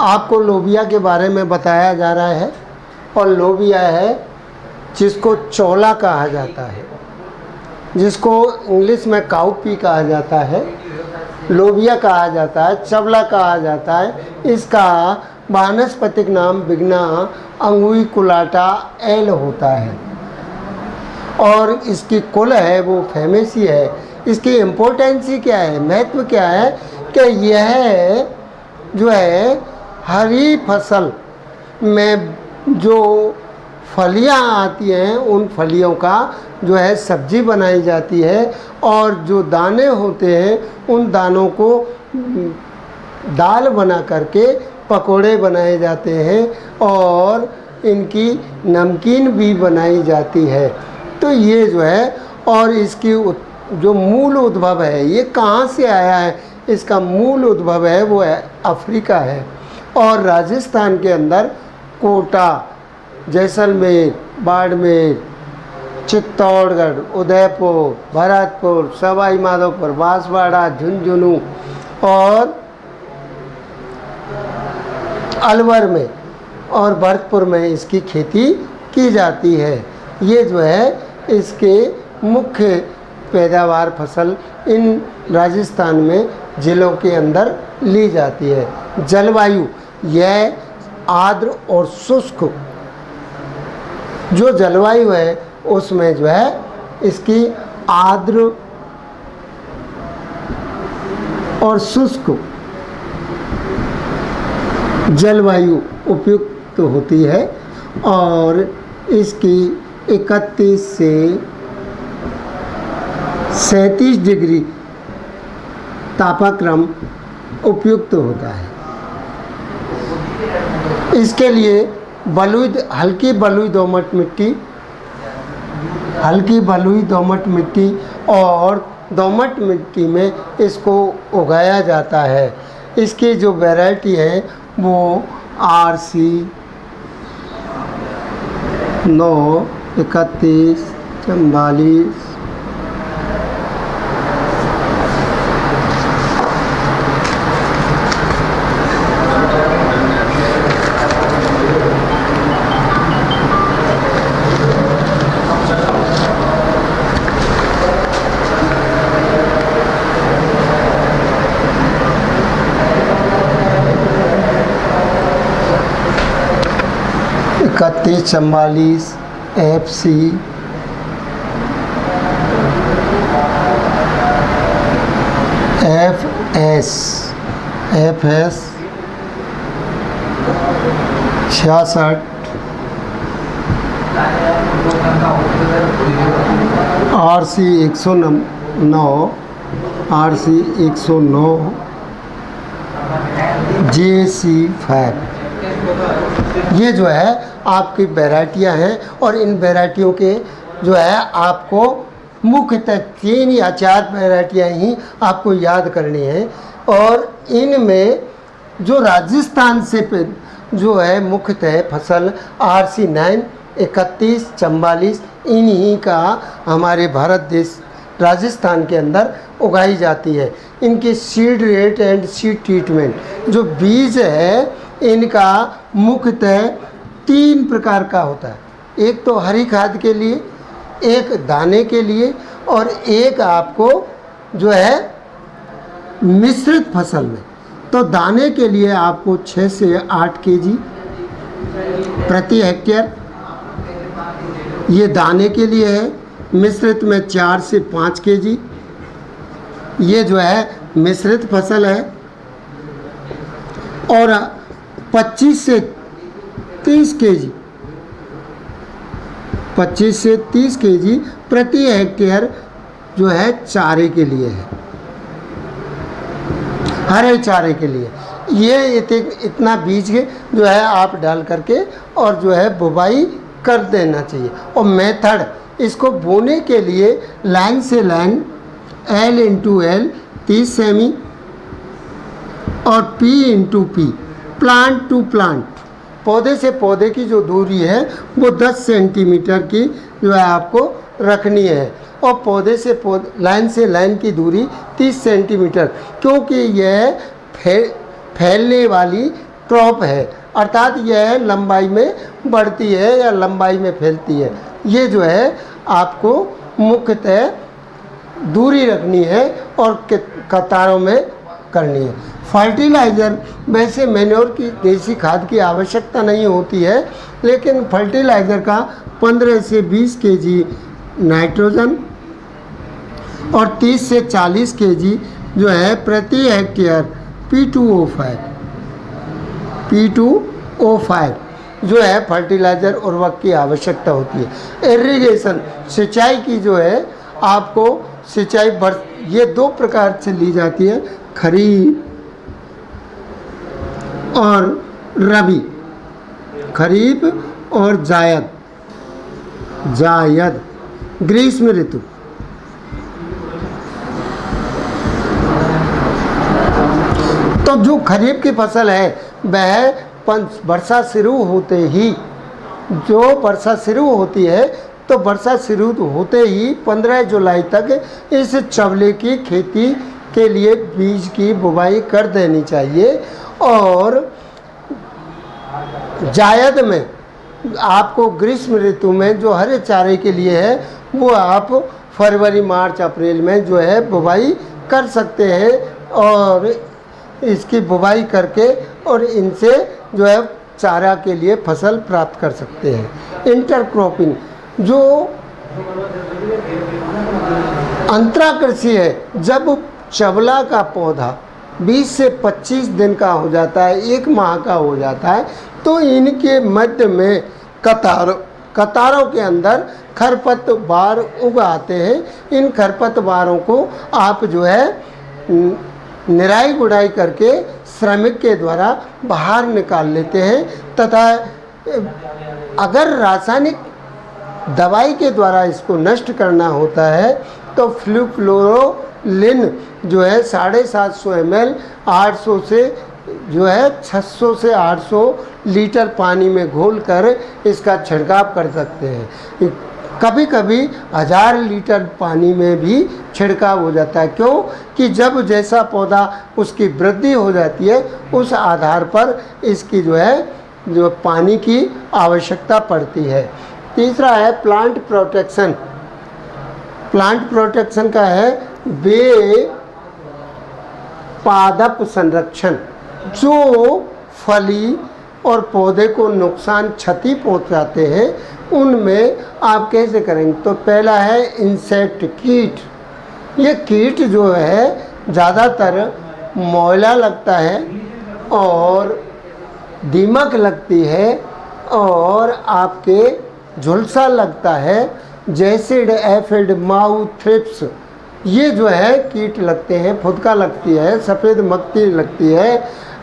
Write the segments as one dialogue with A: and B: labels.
A: आपको लोबिया के बारे में बताया जा रहा है। और लोबिया है जिसको चोला कहा जाता है, जिसको इंग्लिश में काउपी कहा जाता है, लोबिया कहा जाता है, चवला कहा जाता है। इसका वानस्पतिक नाम बिग्ना अंगुइकुलाटा एल होता है और इसकी कुल है वो फेमेसी है। इसकी इम्पोर्टेंसी क्या है, महत्व क्या है कि यह जो है हरी फसल में जो फलियां आती हैं उन फलियों का जो है सब्जी बनाई जाती है और जो दाने होते हैं उन दानों को दाल बना करके पकोड़े बनाए जाते हैं और इनकी नमकीन भी बनाई जाती है। तो ये जो है और इसकी जो मूल उद्भव है ये कहाँ से आया है, इसका मूल उद्भव है वो है अफ्रीका है। और राजस्थान के अंदर कोटा, जैसलमेर, बाड़मेर, चित्तौड़गढ़, उदयपुर, भरतपुर, सवाई माधोपुर, बांसवाड़ा, झुंझुनू और अलवर में और भरतपुर में इसकी खेती की जाती है। ये जो है इसके मुख्य पैदावार फसल इन राजस्थान में ज़िलों के अंदर ली जाती है। जलवायु यह आर्द्र और शुष्क जो जलवायु है उसमें जो है इसकी आर्द्र और शुष्क जलवायु उपयुक्त होती है और इसकी 31 से 37 डिग्री तापक्रम उपयुक्त होता है। इसके लिए हल्की बलुई दोमट मिट्टी और दोमट मिट्टी में इसको उगाया जाता है। इसकी जो वैरायटी है वो RC 9, 31, 44, FC, FS 66, RC 109, JC 5। ये जो है आपकी वैरायटियाँ हैं और इन वैरायटियों के जो है आपको मुख्यतः 3 या 4 वैरायटियाँ ही आपको याद करनी है। और इनमें जो राजस्थान से जो है मुख्यतः फसल RC 9, 31, 44 इन्हीं का हमारे भारत देश राजस्थान के अंदर उगाई जाती है। इनके seed rate and seed treatment जो बीज है इनका मुख्यतः 3 प्रकार का होता है। एक तो हरी खाद के लिए, एक दाने के लिए और एक आपको जो है मिश्रित फसल में। तो दाने के लिए आपको 6 से 8 kg प्रति हेक्टेयर ये दाने के लिए है। मिश्रित में 4 से 5 kg ये जो है मिश्रित फसल है। और 25 से 30 kg 25 से 30 kg प्रति हेक्टेयर जो है चारे के लिए है, हरे चारे के लिए। ये इतना बीज जो है आप डाल करके और जो है बुवाई कर देना चाहिए। और मेथड इसको बोने के लिए लाइन से line L into L 30 cm और P into P plant to plant पौधे से पौधे की जो दूरी है वो 10 सेंटीमीटर की जो है आपको रखनी है। और पौधे से लाइन से लाइन की दूरी 30 सेंटीमीटर, क्योंकि यह फैलने वाली क्रॉप है, अर्थात यह लंबाई में बढ़ती है या लंबाई में फैलती है। ये जो है आपको मुख्यतः दूरी रखनी है और कतारों में करनी है। फर्टिलाइज़र वैसे मैन्योर की देसी खाद की आवश्यकता नहीं होती है, लेकिन फर्टिलाइज़र का 15 से 20 केजी नाइट्रोजन और 30 से 40 केजी जो है प्रति हेक्टेयर P2O5 जो है फर्टिलाइज़र उर्वरक की आवश्यकता होती है। इरिगेशन सिंचाई की जो है आपको सिंचाई ये दो प्रकार से ली जाती है, खरीफ और रबी, खरीफ और जायद ग्रीष्म ऋतु। तो जो खरीफ की फसल है वह वर्षा शुरू होते ही, जो वर्षा शुरू होती है तो वर्षा शुरू होते ही 15 जुलाई तक इस चवले की खेती के लिए बीज की बुवाई कर देनी चाहिए। और जायद में आपको ग्रीष्म ऋतु में जो हरे चारे के लिए है वो आप फरवरी मार्च अप्रैल में जो है बुवाई कर सकते हैं और इसकी बुवाई करके और इनसे जो है चारा के लिए फसल प्राप्त कर सकते हैं। इंटरक्रॉपिंग जो अंतरा कृषि है, जब चवला का पौधा 20 से 25 दिन का हो जाता है, 1 माह का हो जाता है, तो इनके मध्य में कतारों के अंदर खरपतवार उगाते हैं। इन खरपतवारों को आप जो है निराई गुड़ाई करके श्रमिक के द्वारा बाहर निकाल लेते हैं, तथा अगर रासायनिक दवाई के द्वारा इसको नष्ट करना होता है तो फ्लूक्लोरोलिन जो है 750 ml 800 से जो है 600 से 800 लीटर पानी में घोलकर इसका छिड़काव कर सकते हैं। कभी कभी 1000 लीटर पानी में भी छिड़काव हो जाता है। क्यों कि जब जैसा पौधा उसकी वृद्धि हो जाती है उस आधार पर इसकी जो पानी की आवश्यकता पड़ती है। तीसरा है प्लांट प्रोटेक्शन। प्लांट प्रोटेक्शन का है पादप संरक्षण। जो फली और पौधे को नुकसान क्षति पहुंचाते हैं उनमें आप कैसे करेंगे, तो पहला है इंसेक्ट कीट। ये कीट जो है ज़्यादातर मोयला लगता है और दीमक लगती है और आपके झुलसा लगता है, जैसिड एफिड माऊ थ्रिप्स, ये जो है कीट लगते हैं, फुदका लगती है, सफ़ेद मक्खी लगती है।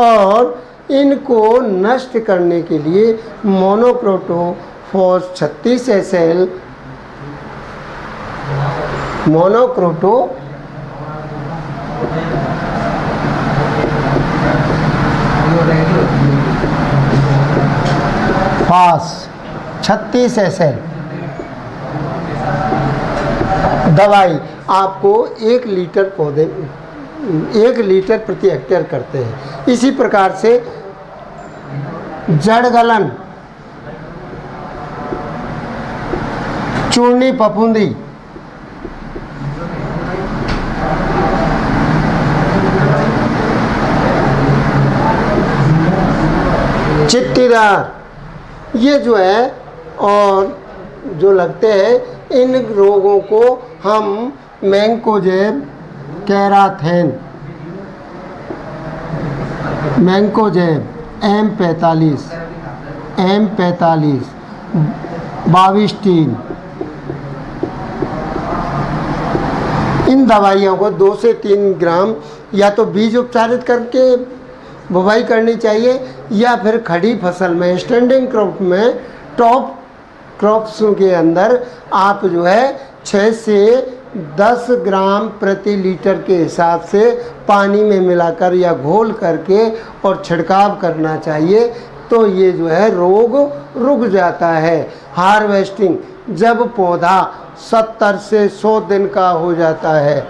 A: और इनको नष्ट करने के लिए मोनोक्रोटोफॉस 36 SL फास 36 SL दवाई आपको 1 लीटर प्रति हेक्टेयर करते हैं। इसी प्रकार से जड़ गलन, चूर्णी फफूंदी, चिट्टीदार, ये जो है और जो लगते हैं, इन रोगों को हम mancozeb Karathane, mancozeb M45 Bavistin, इन दवाइयों को 2 से 3 ग्राम या तो बीज उपचारित करके बुवाई करनी चाहिए या फिर खड़ी फसल में स्टैंडिंग क्रॉप में टॉप क्रॉप्स के अंदर आप जो है 6 से 10 ग्राम प्रति लीटर के हिसाब से पानी में मिलाकर या घोल करके और छिड़काव करना चाहिए। तो ये जो है रोग रुक जाता है। हार्वेस्टिंग, जब पौधा 70 से 100 दिन का हो जाता है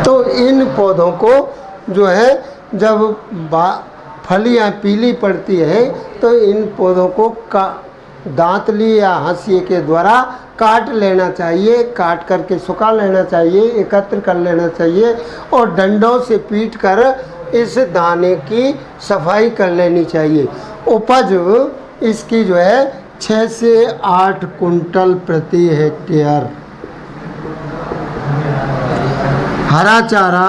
A: तो इन पौधों को जो है जब फलियाँ पीली पड़ती है तो इन पौधों को दांतली या हंसिए के द्वारा काट लेना चाहिए, काट करके सुखा लेना चाहिए, एकत्र कर लेना चाहिए और डंडों से पीट कर इस दाने की सफाई कर लेनी चाहिए। उपज इसकी जो है 6 से 8 कुंटल प्रति हेक्टेयर। हरा चारा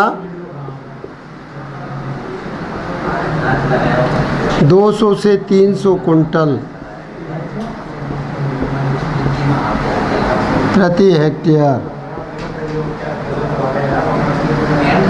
A: 200 से 300 कुंटल प्रति हेक्टेयर।